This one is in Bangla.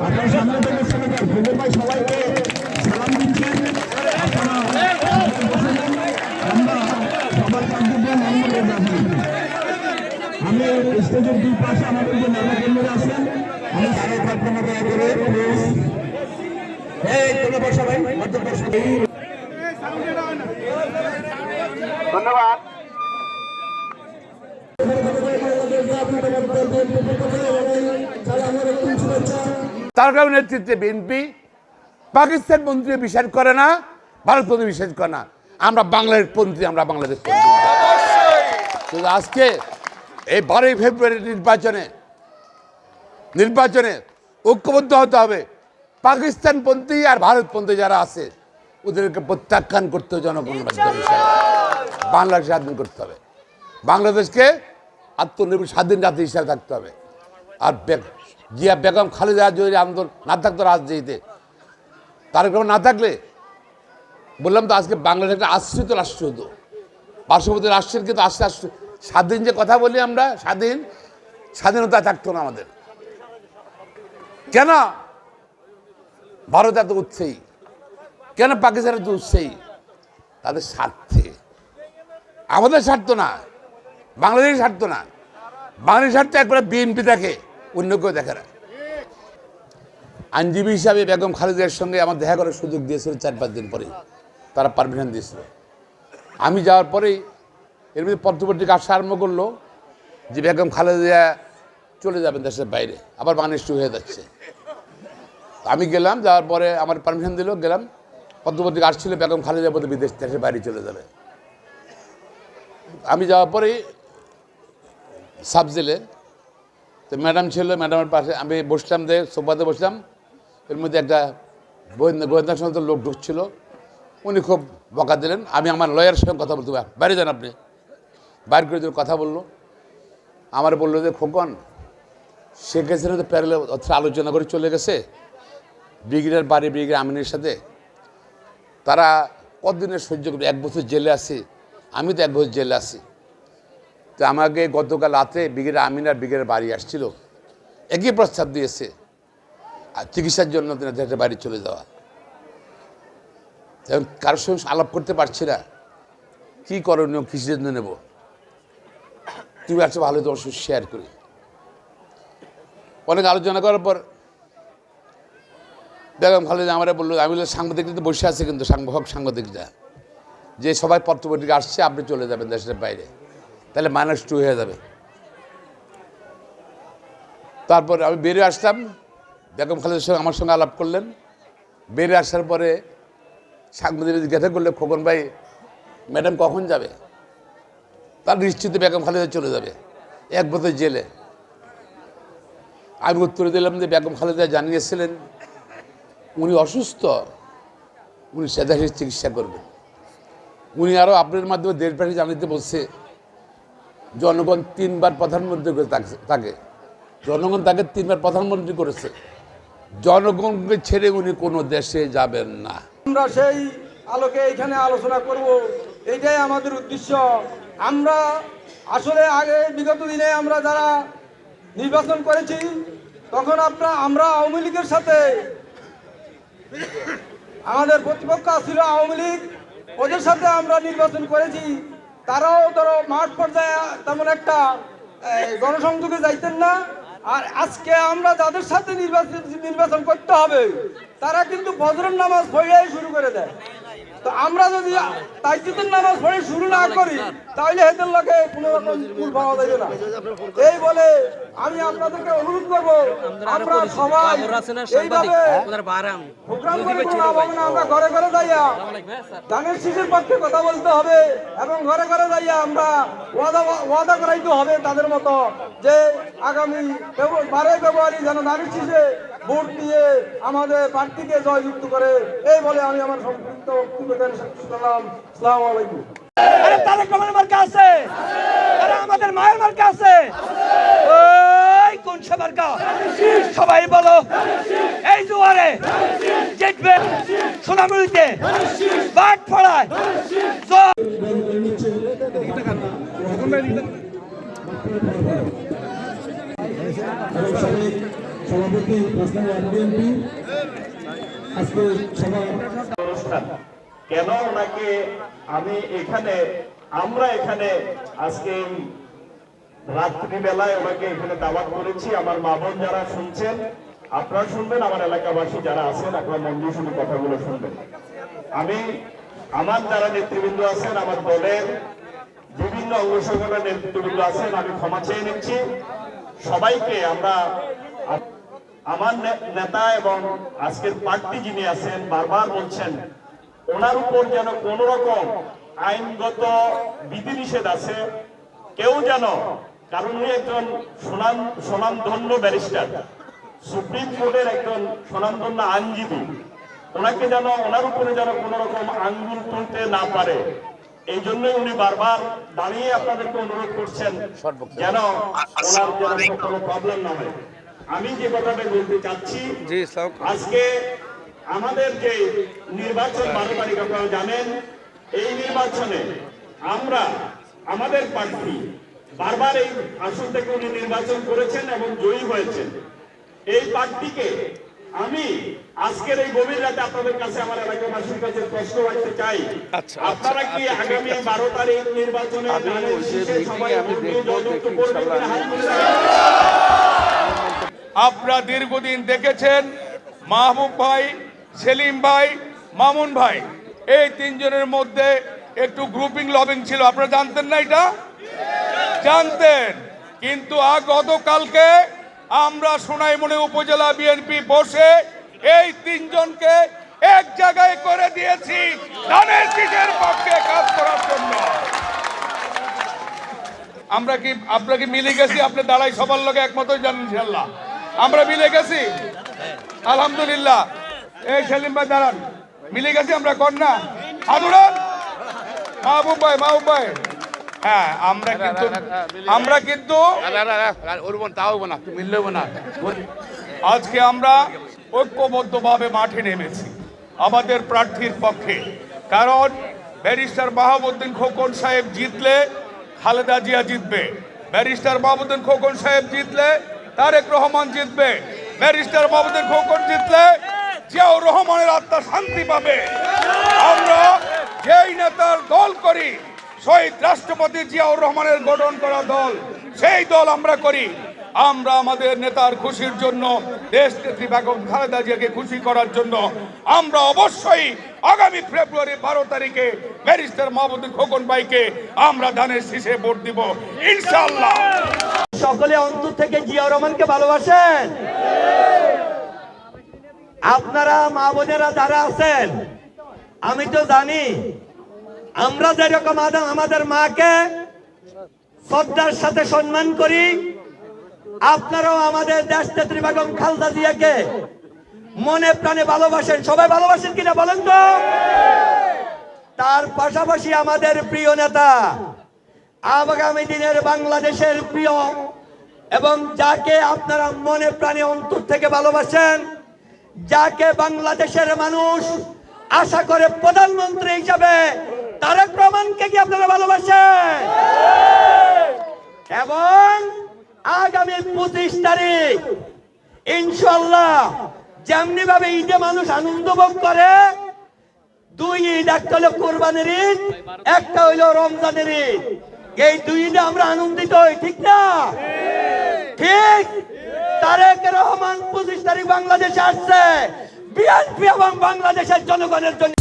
আপনার সামনে থেকে সবাইকে সালাম দিচ্ছেন। আমি স্টেজের দুই পাশে আমাদের যে নেতাকর্মীরা আছেন আমি ধন্যবাদ। তার কারণে নেতৃত্বে বিএনপি পাকিস্তান পন্থী বিশ্বাস করে না, ভারতপন্থী বিশ্বাস করে না। আমরা বাংলাদেশ পন্থী, আমরা বাংলাদেশ পন্থী। আজকে এই 12ই ফেব্রুয়ারি নির্বাচনে ঐক্যবদ্ধ হতে হবে। পাকিস্তানপন্থী আর ভারতপন্থী যারা আছে ওদেরকে প্রত্যাখ্যান করতে হবে। জনগণের মাধ্যমে বাংলাদেশ স্বাধীন করতে হবে, বাংলাদেশকে আত্মনির্ভর স্বাধীন জাতি হিসাবে থাকতে হবে। আর জিয়া বেগম খালেদা যদি আন্দোলন না থাকতো রাজনীতিতে, তারেক রহমান না থাকলে বললাম তো আজকে বাংলাদেশ একটা আশ্রিত রাষ্ট্র হতো। পার্শ্ববর্তী রাষ্ট্রের কিন্তু আস্তে আস্তে স্বাধীন যে কথা বলি আমরা, স্বাধীনতা থাকতো না আমাদের। কেন ভারত এত উৎসাহী, কেন পাকিস্তান এত উৎসাহী? তাদের স্বার্থে, আমাদের স্বার্থ না, বাংলাদেশের স্বার্থ না। বাংলাদেশের স্বার্থে একবারে বিএনপি দেখে, অন্য কেউ দেখে না। আইনজীবী হিসাবে বেগম খালেদার সঙ্গে আমার দেখা করার সুযোগ দিয়েছিল 4-5 দিন পরে, তারা পারমিশন দিয়েছিল। আমি যাওয়ার পরেই এর মধ্যে পত্রপত্রিকা আসা আরম্ভ করলো যে বেগম খালেদা চলে যাবেন দেশের বাইরে, আবার বাংলাদেশ হয়ে যাচ্ছে। আমি গেলাম, যাওয়ার পরে আমার পারমিশন দিল, গেলাম। পত্রপত্রিকা আসছিল বেগম খালেদা বলতে বিদেশ দেশের বাইরে চলে যাবে। আমি যাওয়ার পরেই সাব জেলে তো ম্যাডাম ছিল, ম্যাডামের পাশে আমি বসলাম, সোফাতে বসলাম। এর মধ্যে একটা গোয়েন্দা সংস্থার লোক ঢুকছিল, উনি খুব বকা দিলেন। আমি আমার লয়ারের সঙ্গে কথা বলতে, বাইরে যান আপনি, বাইর করে কথা বললো। আমার বললো যে খোকন, শেখ হাসিনা তো প্যারেলে আলোচনা করে চলে গেছে ব্রিগেডিয়ার বাড়ি, ব্রিগেডিয়ার আমিনের সাথে। তারা কতদিনের সহ্য করবে, 1 বছর জেলে আছি, আমি তো 1 বছর জেলে আছি। তো আমাকে গতকাল রাতে ব্রিগেডিয়ার আমিন আর ব্রিগেডিয়ার বাড়ি আসছিল, একই প্রস্তাব দিয়েছে আর চিকিৎসার জন্য দেশের বাড়ি চলে যাওয়া। এখন কারোর সঙ্গে আলাপ করতে পারছি না, কী করণীয়, কী সিদ্ধান্ত নেব। তুমি আজকে ভালো তোমার সাথে শেয়ার করি। অনেক আলোচনা করার পর বেগম খালেদা আমরা বললো, আমি বললাম সাংবাদিকরা তো বসে আছে, কিন্তু সাংবাদিকরা যে সবাই পত্রপত্রিকা আসছে, আপনি চলে যাবেন দেশের বাইরে, তাহলে -2 হয়ে যাবে। তারপর আমি বেরিয়ে আসলাম, বেগম খালেদার সঙ্গে আমার সঙ্গে আলাপ করলেন। বেরিয়ে আসার পরে সাংবাদিকরা জিজ্ঞাসা করলে, খোকন ভাই ম্যাডাম কখন যাবে? তার নিশ্চিত বেগম খালেদা চলে যাবে, 1 বছর জেলে। আমি উত্তর দিলাম যে বেগম খালেদা জানিয়েছিলেন উনি অসুস্থ, উনি সেদাসের চিকিৎসা করবেন। উনি আরও আপনার মাধ্যমে দেশবাসী জানিতে বলছে জনগণ 3বার প্রধানমন্ত্রী করে তাকে, জনগণ তাকে 3বার প্রধানমন্ত্রী করেছে। জনগণকে ছেড়ে উনি কোনো দেশে যাবেন না। আমরা সেই আলোকে এখানে আলোচনা করব, এইটাই আমাদের উদ্দেশ্য। আমরা আসলে আগে বিগত দিনে আমরা যারা নির্বাচন করেছি, তখন আমরা আওয়ামী লীগের সাথে, আমাদের প্রতিপক্ষ ছিল আওয়ামী লীগ, ওদের সাথে আমরা নির্বাচন করেছি। তারাও ধরো মাঠ পর্যায়ে তেমন একটা গণসংযোগে যাইতেন না। আর আজকে আমরা যাদের সাথে নির্বাচন করতে হবে, তারা কিন্তু ফজরের নামাজ পড়েই শুরু করে দেয়। তো আমরা যদি তাইজুদের নামাজ পড়ে শুরু না করি, তাহলে এদের লোকে কোনো রকম ফুল পাওয়া যাবে না। এই বলে আমি আপনাদেরকে অনুরোধ করবো, আমরা সবাই এইভাবে প্রোগ্রাম করে আমরা ঘরে ঘরে যাইয়া ধানের শীষের পক্ষে কথা বলতে হবে, এবং ঘরে ঘরে যাইয়া আমরা ওয়াদা করাইতে হবে তাদের মতো, যে আগামী 12 ফেব্রুয়ারি যেন ধানের শীষে ভোট দিয়ে আমাদের প্রার্থীকে জয়যুক্ত করে। এই বলে আমি আমার সংক্ষিপ্ত বক্তব্য সালাম। আসসালামু আলাইকুম। তারেক রহমানের মার্কা আছে, আমাদের মায়ের মার্কা আছে? ওই কোন মার্কা? সবাই বলো। এই জোয়ারে জিতবে সোনামুড়িতে, বাট ফড়ায়। সভাপতি বিএনপি আজকে সভা অনুষ্ঠান কেন ওনাকে আমরা এখানে আজকে রাত্রিবেলায় ওনাকে এখানে দাওয়াত করেছি। আমার মা বোন যারা শুনছেন, আপনারা শুনবেন, আমার এলাকাবাসী যারা আছেন আপনারা মন দিয়ে শুনে কথাগুলো শুনবেন। আমার যারা নেতৃবৃন্দ আছেন, আমার দলের বিভিন্ন অঙ্গ সংগঠনের নেতৃবৃন্দ আছেন, আমি ক্ষমা চেয়ে নিচ্ছি সবাইকে। আমার নেতা এবং আজকের প্রার্থী যিনি আছেন বারবার বলছেন ওনার উপর যেন কোন রকম আইনগত বিধিনিষেধ আছে কেউ যেন, কারণ উনি একজন সুনামধন্য ব্যারিস্টার, সুপ্রিম কোর্টের একজন সুনামধন্য আইনজীবী, ওনাকে যেন ওনার উপরে যেন কোন রকম আঙ্গুল তুলতে না পারে, এই জন্যই উনি বারবার দাঁড়িয়ে আপনাদেরকে অনুরোধ করছেন যেন ওনার যেন কোনো প্রবলেম না হয়। আমি যে কথাটা বলতে চাচ্ছি, আজকে আমাদের যে নির্বাচন 12 তারিখ আপনারা জানেন, এই নির্বাচনে আমরা আমাদের প্রার্থী বারবার এই আসন থেকে উনি নির্বাচন করেছেন এবং জয়ী হয়েছেন। এই প্রার্থীকে আমি আজকের এই গভীর রাতে আপনাদের কাছে, আমার এলাকাবাসীর কাছে প্রশ্ন রাখতে চাই, আপনারা কি আগামী 12 তারিখ নির্বাচনে আপনারা দীর্ঘদিন দেখেছেন মাহবুব ভাই, সেলিম ভাই, মামুন ভাই, এই তিনজনের মধ্যে একটু গ্রুপিং লবিং ছিল। আপনারা জানতেন না? এটা জানতেন, কিন্তু গতকালকে আমরা সোনাইমুড়ি উপজেলা বিএনপি বসে এই তিনজনকে এক জায়গায় করে দিয়েছি ধানের শীষের পক্ষে কাজ করার জন্য। আমরা কি মিলে গেছি? আপনি দাঁড়াই সবার লোকে একমত জানেন, ইনশাআল্লাহ আমরা মিলে গেছি আলহামদুলিল্লাহ। এই সেলিম ভাই দাঁড়ান, মিলে গেছি আমরা, কন্যা হাদুরান মাহবুব ভাই, হ্যাঁ আমরা কিন্তু আজকে আমরা ঐক্যবদ্ধভাবে মাঠে নেমেছি আমাদের প্রার্থীর পক্ষে। কারণ ব্যারিস্টার মাহবুদ্দিন খোকন সাহেব জিতলে খালেদা জিয়া জিতবে, ব্যারিস্টার মাহবুদ্দিন খোকন সাহেব জিতলে তারেক রহমান জিতবে, ব্যারিস্টার মাহবুদ্দিন খোকন জিতলে জিয়াউর রহমানের আত্মা শান্তি পাবে। আমরা যেই নেতার দল করি, শহীদ রাষ্ট্রপতি জিয়াউর রহমানের গঠন করা দল, সেই দল আমরা করি। আমরা আমাদের নেতার খুশির জন্য, দেশ নেত্রী বেগম খালেদা জিয়াকে খুশি করার জন্য আমরা অবশ্যই আগামী ফেব্রুয়ারি 12 তারিখে ব্যারিস্টার মাহবুবুদ্দিন খোকন ভাইকে আমরা ধানের শীষে ভোট দিব ইনশাআল্লাহ। সকলে অন্তর থেকে জিয়াউর রহমানকে ভালোবাসেন? আপনারা মা বোনেরা যারা আছেন, আমি তো জানি আমরা যেরকম আমাদের মাকে শ্রদ্ধার সাথে সম্মান করি, আপনারাও আমাদের দেশ নেত্রী বেগম খালেদা জিয়াকে মনে প্রাণে ভালোবাসেন। সবাই ভালোবাসেন কিনা বলেন তো? তার পাশাপাশি আমাদের প্রিয় নেতা, আগামী দিনের বাংলাদেশের প্রিয় এবং যাকে আপনারা মনে প্রাণে অন্তর থেকে ভালোবাসেন, যাকে বাংলাদেশের মানুষ আশা করে প্রধানমন্ত্রী হিসাবে, তারেক রহমানকে কি আপনারা ভালোবাসেন? এবং আগামী 25 তারিখ ইনশাআল্লাহ যেমনি ভাবে ঈদে মানুষ আনন্দ ভোগ করে, 2 ঈদ, একটা হলো কোরবানির ঈদ, একটা হইলো রমজানের ঈদ, এই 2 ঈদে আমরা আনন্দিত হই, ঠিক না? ঠিক। তারেক রহমান 25 তারিখ বাংলাদেশে আসছে বিএনপি এবং বাংলাদেশের জনগণের জন্য।